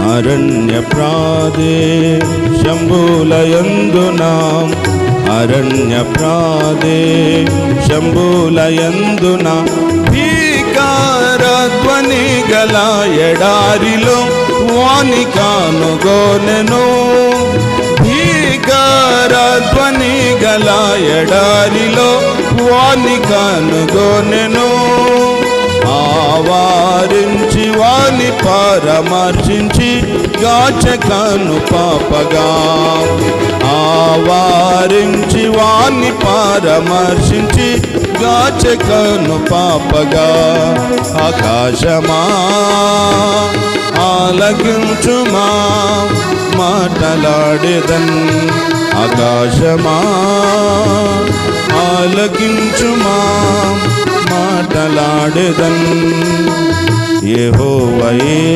అరణ్యప్రాదేశంబులయందున అరణ్యప్రాదేశంబులయందున భీకరధ్వని గల ఎడారిలో వాని కనుగొనెను. భీకరధ్వని గల ఎడారిలో వాని కనుగొనెను. ఆవారించి వాని పరామర్శించి గాచకను పాపగా. ఆవారించి వాని పరామర్శించి గాచకను పాపగా. ఆకాశమా ఆలకించుమా మాటలాడేదన్. ఆకాశమా ఆలకించుమా మాటలాడేదన్. యెహోవాయే